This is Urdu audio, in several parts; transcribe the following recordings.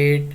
8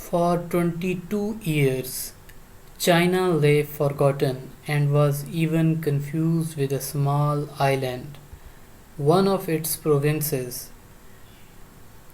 For 22 years, China lay forgotten and was even confused with a small island, one of its provinces.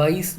22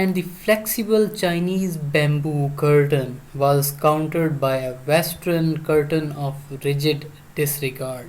And the flexible Chinese bamboo curtain was countered by a western curtain of rigid disregard.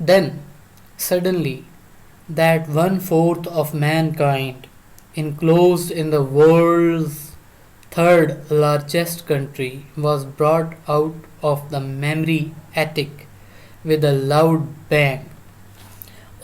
Then suddenly that 1/4 of mankind enclosed in the world's third largest country was brought out of the memory attic with a loud bang.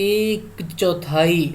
1/4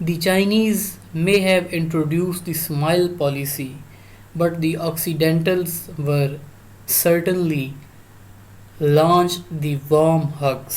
The Chinese may have introduced the smile policy, but the Occidentals were certainly launched the warm hugs.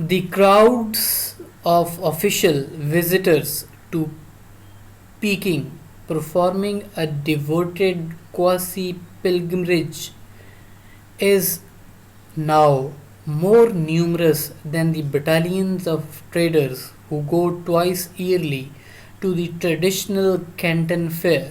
The crowds of official visitors to Peking performing a devoted quasi-pilgrimage is now more numerous than the battalions of traders who go twice yearly to the traditional Canton Fair.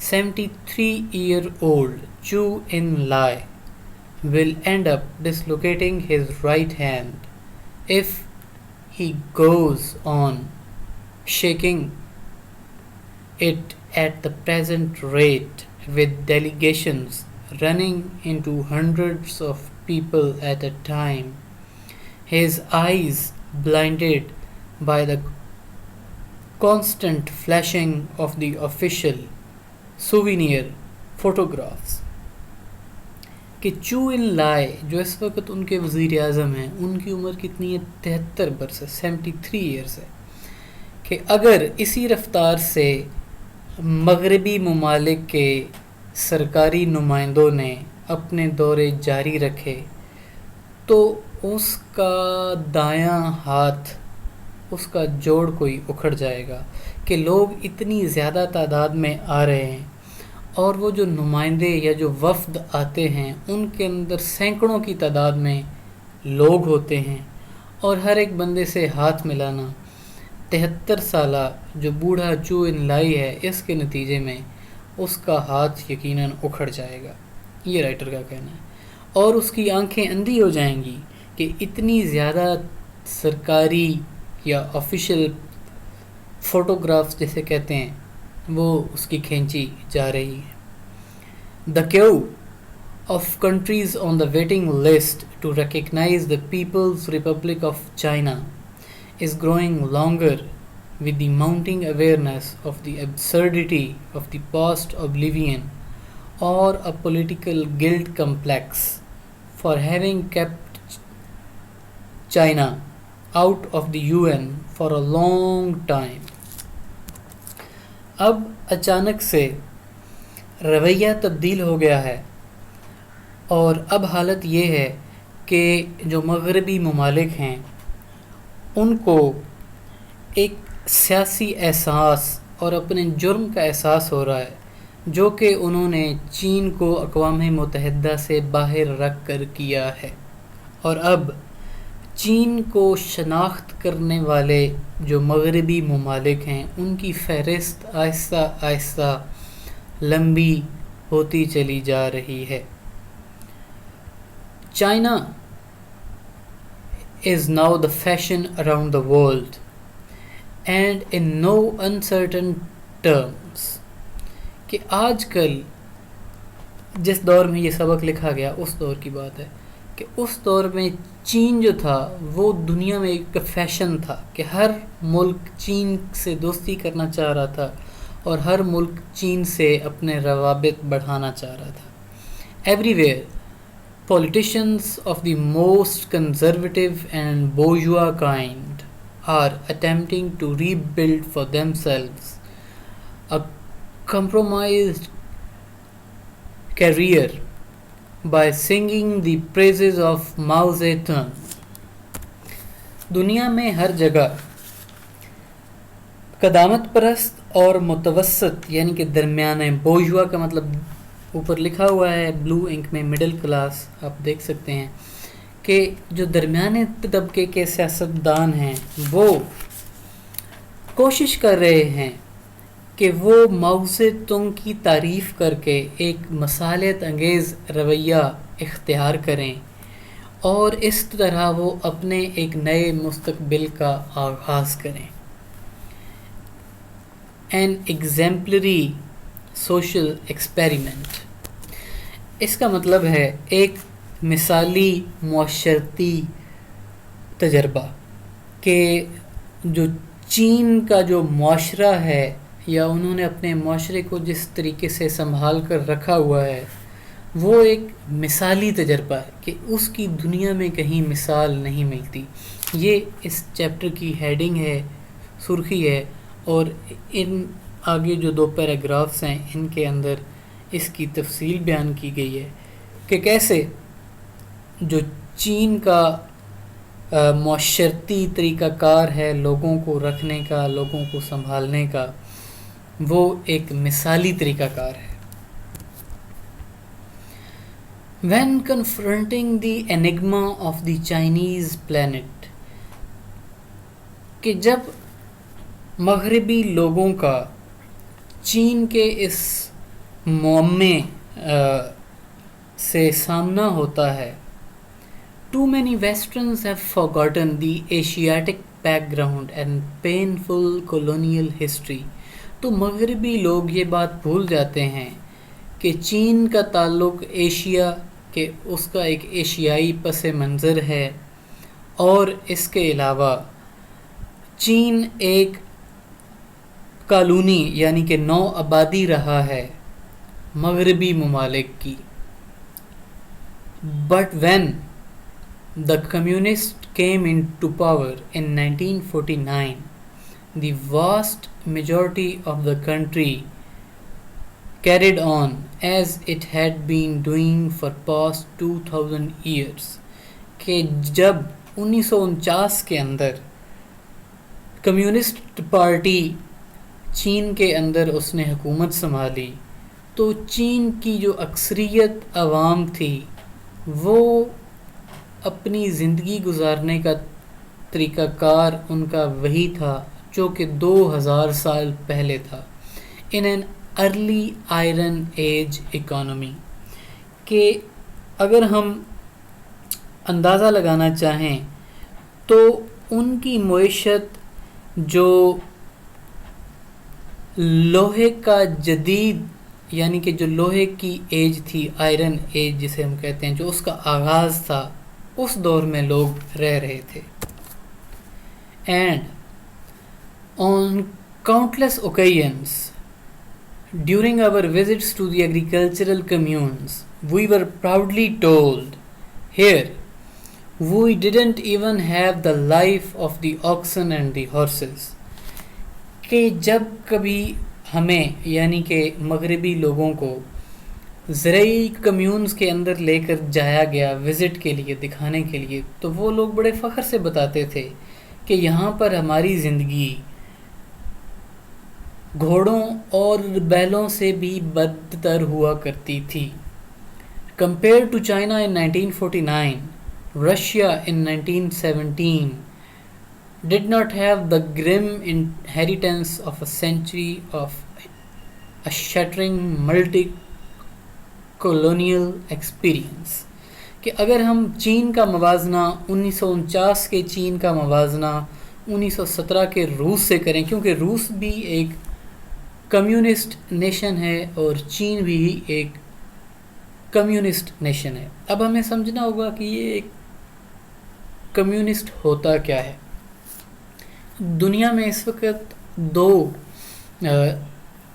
73-year-old Zhou Enlai will end up dislocating his right hand if he goes on shaking it at the present rate, with delegations running into hundreds of people at a time, his eyes blinded by the constant flashing of the official souvenir photographs. کہ چو ان لائے جو اس وقت ان کے وزیر اعظم ہیں، ان کی عمر کتنی ہے؟ 73 برس ہے، 73 ایئرس ہے، کہ اگر اسی رفتار سے مغربی ممالک کے سرکاری نمائندوں نے اپنے دورے جاری رکھے تو اس کا دایاں ہاتھ، اس کا جوڑ کوئی اکھڑ جائے گا، کہ لوگ اتنی زیادہ تعداد میں آ رہے ہیں، اور وہ جو نمائندے یا جو وفد آتے ہیں ان کے اندر سینکڑوں کی تعداد میں لوگ ہوتے ہیں، اور ہر ایک بندے سے ہاتھ ملانا، 73 سالہ جو بوڑھا چو ان لائی ہے، اس کے نتیجے میں اس کا ہاتھ یقیناً اکھڑ جائے گا، یہ رائٹر کا کہنا ہے، اور اس کی آنکھیں اندھی ہو جائیں گی کہ اتنی زیادہ سرکاری یا آفیشیل فوٹوگرافس جیسے کہتے ہیں وہ اس کی کھینچی جا رہی ہے۔ The queue of countries on the waiting list to recognize the People's Republic of China is growing longer with the mounting awareness of the absurdity of the past oblivion or a political guilt complex for having kept China out of the UN for a long time۔ اب اچانک سے رویہ تبدیل ہو گیا ہے، اور اب حالت یہ ہے کہ جو مغربی ممالک ہیں ان کو ایک سیاسی احساس اور اپنے جرم کا احساس ہو رہا ہے، جو کہ انہوں نے چین کو اقوام متحدہ سے باہر رکھ کر کیا ہے، اور اب چین کو شناخت کرنے والے جو مغربی ممالک ہیں ان کی فہرست آہستہ آہستہ لمبی ہوتی چلی جا رہی ہے۔ China is now the fashion around the world and in no uncertain terms، کہ آج کل جس دور میں یہ سبق لکھا گیا اس دور کی بات ہے کہ اس دور میں چین جو تھا وہ دنیا میں ایک فیشن تھا، کہ ہر ملک چین سے دوستی کرنا چاہ رہا تھا اور ہر ملک چین سے اپنے روابط بڑھانا چاہ رہا تھا۔ Every where politicians of the most conservative and bourgeois kind are attempting to rebuild for themselves a compromised career by singing the praises of Mao Zedong۔ دنیا میں ہر جگہ قدامت پرست اور متوسط یعنی کہ درمیانے، بورژوا کا مطلب اوپر لکھا ہوا ہے بلو انک میں مڈل کلاس، آپ دیکھ سکتے ہیں کہ جو درمیانے طبقے کے سیاستدان ہیں وہ کوشش کر رہے ہیں کہ وہ ماؤ سے تنگ کی تعریف کر کے ایک مصالحت انگیز رویہ اختیار کریں، اور اس طرح وہ اپنے ایک نئے مستقبل کا آغاز کریں۔ An exemplary social experiment، اس کا مطلب ہے ایک مثالی معاشرتی تجربہ، کہ جو چین کا جو معاشرہ ہے یا انہوں نے اپنے معاشرے کو جس طریقے سے سنبھال کر رکھا ہوا ہے وہ ایک مثالی تجربہ ہے کہ اس کی دنیا میں کہیں مثال نہیں ملتی۔ یہ اس چیپٹر کی ہیڈنگ ہے، سرخی ہے، اور ان آگے جو 2 پیراگرافس ہیں ان کے اندر اس کی تفصیل بیان کی گئی ہے کہ کیسے جو چین کا معاشرتی طریقہ کار ہے لوگوں کو رکھنے کا، لوگوں کو سنبھالنے کا، وہ ایک مثالی طریقہ کار ہے۔ When confronting the enigma of the Chinese planet، کہ جب مغربی لوگوں کا چین کے اس معمے سے سامنا ہوتا ہے. Too many Westerns have forgotten the Asiatic background and painful colonial history. تو مغربی لوگ یہ بات بھول جاتے ہیں کہ چین کا تعلق ایشیا کے اس کا ایک ایشیائی پس منظر ہے، اور اس کے علاوہ چین ایک کالونی یعنی کہ نو آبادی رہا ہے مغربی ممالک کی. But when the communists came into power in 1949, the vast majority of the country carried on as it had been doing for past 2000 years. کہ جب 1949 کے اندر کمیونسٹ پارٹی چین کے اندر اس نے حکومت سنبھالی، تو چین کی جو اکثریت عوام تھی وہ اپنی زندگی گزارنے کا طریقہ کار ان کا وہی تھا جو کہ 2000 سال پہلے تھا. In an early iron age economy. کہ اگر ہم اندازہ لگانا چاہیں تو ان کی معیشت جو لوہے کا جدید یعنی کہ جو لوہے کی ایج تھی، آئرن ایج جسے ہم کہتے ہیں، جو اس کا آغاز تھا، اس دور میں لوگ رہ رہے تھے. And on countless occasions during our visits to the agricultural communes, we were proudly told, here we didn't even have the life of the oxen and the horses. کہ جب کبھی ہمیں یعنی کہ مغربی لوگوں کو زرعی کمیونز کے اندر لے کر جایا گیا وزٹ کے لیے، دکھانے کے لیے، تو وہ لوگ بڑے فخر سے بتاتے تھے کہ یہاں پر ہماری زندگی گھوڑوں اور بیلوں سے بھی بدتر ہوا کرتی تھی. Compared to China in 1949, Russia in 1917 did not have the grim inheritance of a century of a shattering multi-colonial experience. کہ اگر ہم چین کا موازنہ 1949 کے چین کا موازنہ 1917 کے روس سے کریں، کیونکہ روس بھی ایک کمیونسٹ نیشن ہے اور چین بھی ایک کمیونسٹ نیشن ہے. اب ہمیں سمجھنا ہوگا کہ یہ ایک کمیونسٹ ہوتا کیا ہے. دنیا میں اس وقت دو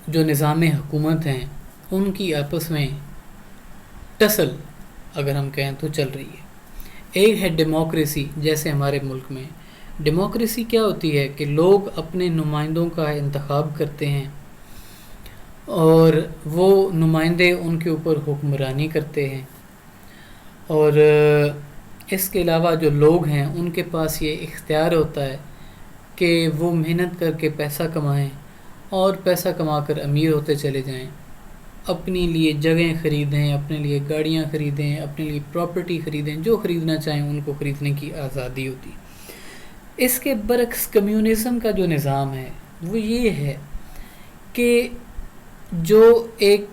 جو نظام حکومت ہیں ان کی آپس میں ٹسل اگر ہم کہیں تو چل رہی ہے. ایک ہے ڈیموکریسی، جیسے ہمارے ملک میں ڈیموکریسی کیا ہوتی ہے کہ لوگ اپنے نمائندوں کا انتخاب کرتے ہیں اور وہ نمائندے ان کے اوپر حکمرانی کرتے ہیں، اور اس کے علاوہ جو لوگ ہیں ان کے پاس یہ اختیار ہوتا ہے کہ وہ محنت کر کے پیسہ کمائیں اور پیسہ کما کر امیر ہوتے چلے جائیں، اپنے لیے جگہیں خریدیں، اپنے لیے گاڑیاں خریدیں، اپنے لیے پراپرٹی خریدیں، جو خریدنا چاہیں ان کو خریدنے کی آزادی ہوتی. اس کے برعکس کمیونزم کا جو نظام ہے وہ یہ ہے کہ جو ایک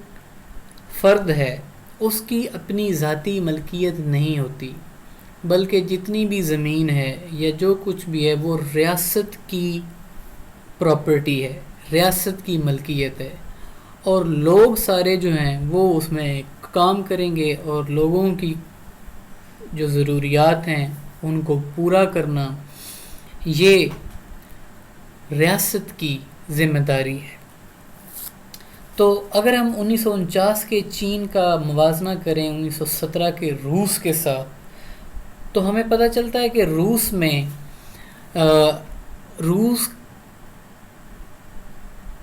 فرد ہے اس کی اپنی ذاتی ملکیت نہیں ہوتی، بلکہ جتنی بھی زمین ہے یا جو کچھ بھی ہے وہ ریاست کی پراپرٹی ہے، ریاست کی ملکیت ہے، اور لوگ سارے جو ہیں وہ اس میں کام کریں گے اور لوگوں کی جو ضروریات ہیں ان کو پورا کرنا یہ ریاست کی ذمہ داری ہے. تو اگر ہم 1949 کے چین کا موازنہ کریں 1917 کے روس کے ساتھ تو ہمیں پتہ چلتا ہے کہ روس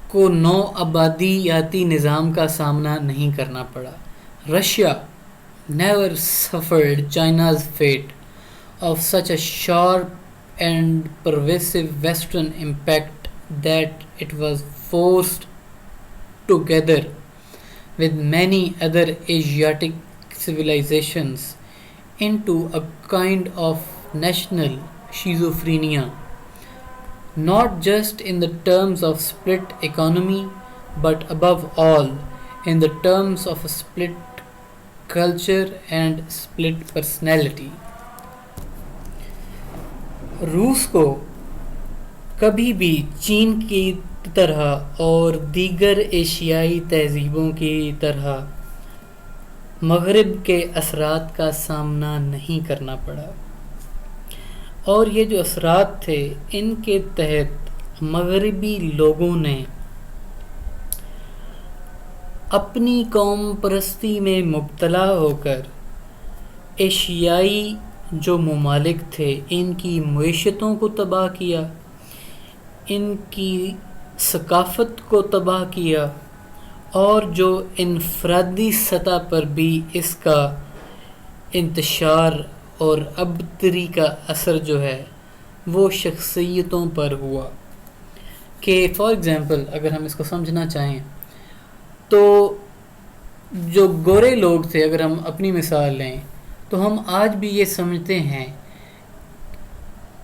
کو نو آبادیاتی نظام کا سامنا نہیں کرنا پڑا. Russia never suffered China's fate of such a sharp and pervasive Western impact that it was forced together with many other Asiatic civilizations into a kind of national schizophrenia, not just in the terms of split economy, but above all in the terms of a split culture and split personality. روس کو کبھی بھی چین کی طرح اور دیگر ایشیائی تہذیبوں کی طرح مغرب کے اثرات کا سامنا نہیں کرنا پڑا، اور یہ جو اثرات تھے ان کے تحت مغربی لوگوں نے اپنی قوم پرستی میں مبتلا ہو کر ایشیائی جو ممالک تھے ان کی معیشتوں کو تباہ کیا، ان کی ثقافت کو تباہ کیا، اور جو انفرادی سطح پر بھی اس کا انتشار اور ابتری کا اثر جو ہے وہ شخصیتوں پر ہوا۔ کہ فار ایگزامپل اگر ہم اس کو سمجھنا چاہیں تو جو گورے لوگ تھے، اگر ہم اپنی مثال لیں تو ہم آج بھی یہ سمجھتے ہیں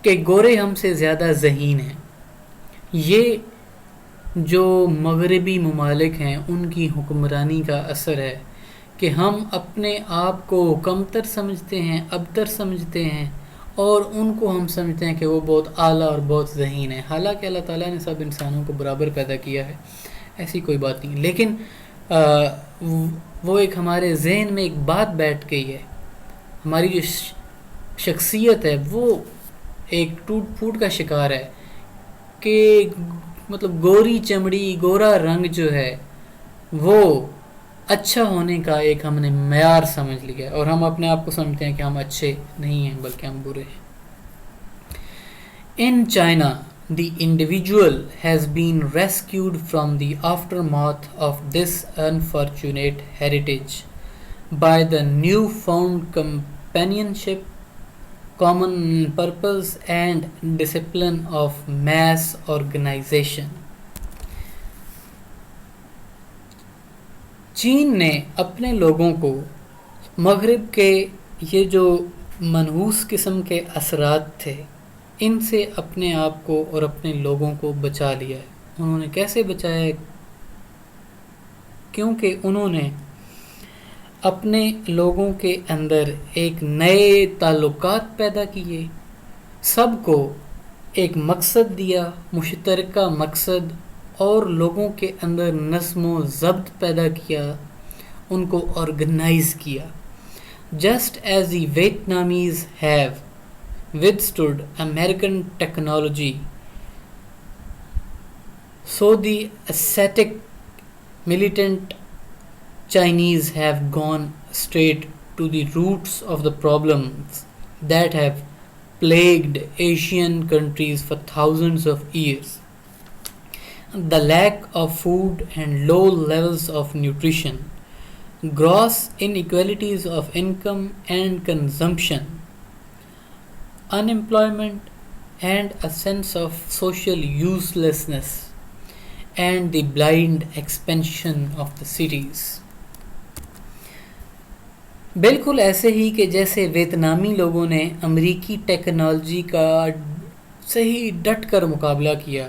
کہ گورے ہم سے زیادہ ذہین ہیں۔ یہ جو مغربی ممالک ہیں ان کی حکمرانی کا اثر ہے کہ ہم اپنے آپ کو کمتر سمجھتے ہیں، ابتر سمجھتے ہیں، اور ان کو ہم سمجھتے ہیں کہ وہ بہت اعلیٰ اور بہت ذہین ہیں، حالانکہ اللہ تعالیٰ نے سب انسانوں کو برابر پیدا کیا ہے، ایسی کوئی بات نہیں۔ لیکن وہ ایک ہمارے ذہن میں ایک بات بیٹھ گئی ہے، ہماری جو شخصیت ہے وہ ایک ٹوٹ پھوٹ کا شکار ہے کہ مطلب گوری چمڑی، گورا رنگ جو ہے وہ اچھا ہونے کا ایک ہم نے معیار سمجھ لیا، اور ہم اپنے آپ کو سمجھتے ہیں کہ ہم اچھے نہیں ہیں بلکہ ہم برے ہیں۔ In China, the individual has been rescued from the aftermath of this unfortunate heritage by the newfound companionship, common purpose and discipline of mass organization. چین نے اپنے لوگوں کو مغرب کے یہ جو منحوس قسم کے اثرات تھے ان سے اپنے آپ کو اور اپنے لوگوں کو بچا لیا ہے۔ انہوں نے کیسے بچایا ہے؟ کیونکہ انہوں نے اپنے لوگوں کے اندر ایک نئے تعلقات پیدا کیے، سب کو ایک مقصد دیا، مشترکہ مقصد، اور لوگوں کے اندر نظم و ضبط پیدا کیا، ان کو آرگنائز کیا۔ Just as the Vietnamese have withstood American technology, so the ascetic militant Chinese have gone straight to the roots of the problems that have plagued Asian countries for thousands of years. The lack of food and low levels of nutrition, gross inequalities of income and consumption, unemployment, and a sense of social uselessness, and the blind expansion of the cities. بالکل ایسے ہی کہ جیسے ویتنامی لوگوں نے امریکی ٹیکنالوجی کا صحیح ڈٹ کر مقابلہ کیا،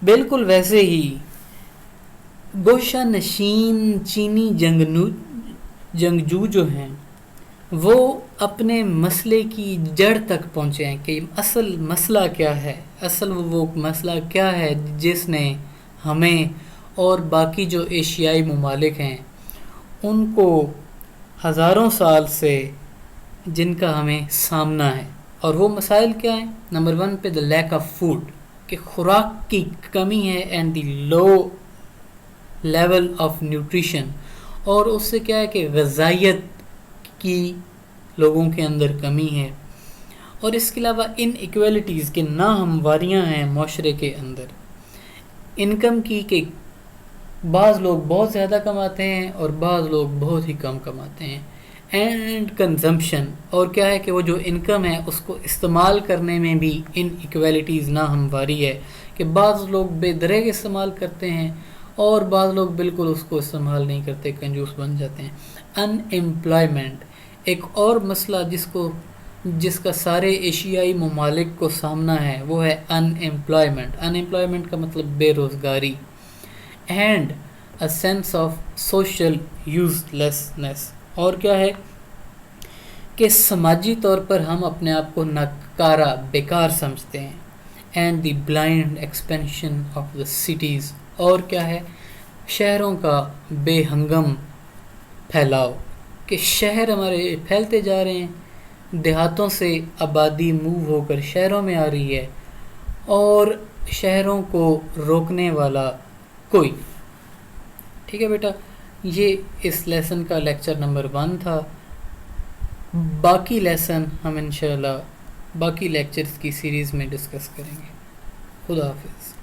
بالکل ویسے ہی گوشہ نشین چینی جنگجو جو ہیں وہ اپنے مسئلے کی جڑ تک پہنچے ہیں کہ اصل مسئلہ کیا ہے، اصل وہ مسئلہ کیا ہے جس نے ہمیں اور باقی جو ایشیائی ممالک ہیں ان کو ہزاروں سال سے جن کا ہمیں سامنا ہے۔ اور وہ مسائل کیا ہیں؟ نمبر 1 پہ دا لیک آف فوڈ، کہ خوراک کی کمی ہے، and the low level of nutrition, اور اس سے کیا ہے کہ غذائیت کی لوگوں کے اندر کمی ہے، اور اس کے علاوہ ان ایکویلٹیز کے ناہمواریاں ہیں معاشرے کے اندر، انکم کی کہ بعض لوگ بہت زیادہ کماتے ہیں اور بعض لوگ بہت ہی کم کماتے ہیں، اینڈ کنزمپشن، اور کیا ہے کہ وہ جو انکم ہے اس کو استعمال کرنے میں بھی ان ایکویلٹیز ناہمواری ہے کہ بعض لوگ بے دریغ استعمال کرتے ہیں اور بعض لوگ بالکل اس کو استعمال نہیں کرتے، کنجوس بن جاتے ہیں۔ ان امپلائمنٹ ایک اور مسئلہ جس کا سارے ایشیائی ممالک کو سامنا ہے وہ ہے ان امپلائمنٹ۔ ان امپلائمنٹ کا مطلب بے روزگاری، and a sense of social uselessness. اور کیا ہے کہ سماجی طور پر ہم اپنے آپ کو ناکارہ بیکار سمجھتے ہیں. And the blind expansion of the cities. اور کیا ہے شہروں کا بے ہنگم پھیلاؤ کہ شہر ہمارے پھیلتے جا رہے ہیں, دیہاتوں سے آبادی موو ہو کر شہروں میں آ رہی ہے اور شہروں کو روکنے والا کوئی. ٹھیک ہے بیٹا, یہ اس لیسن کا لیکچر نمبر 1 تھا. باقی لیسن ہم انشاءاللہ باقی لیکچرز کی سیریز میں ڈسکس کریں گے. خدا حافظ.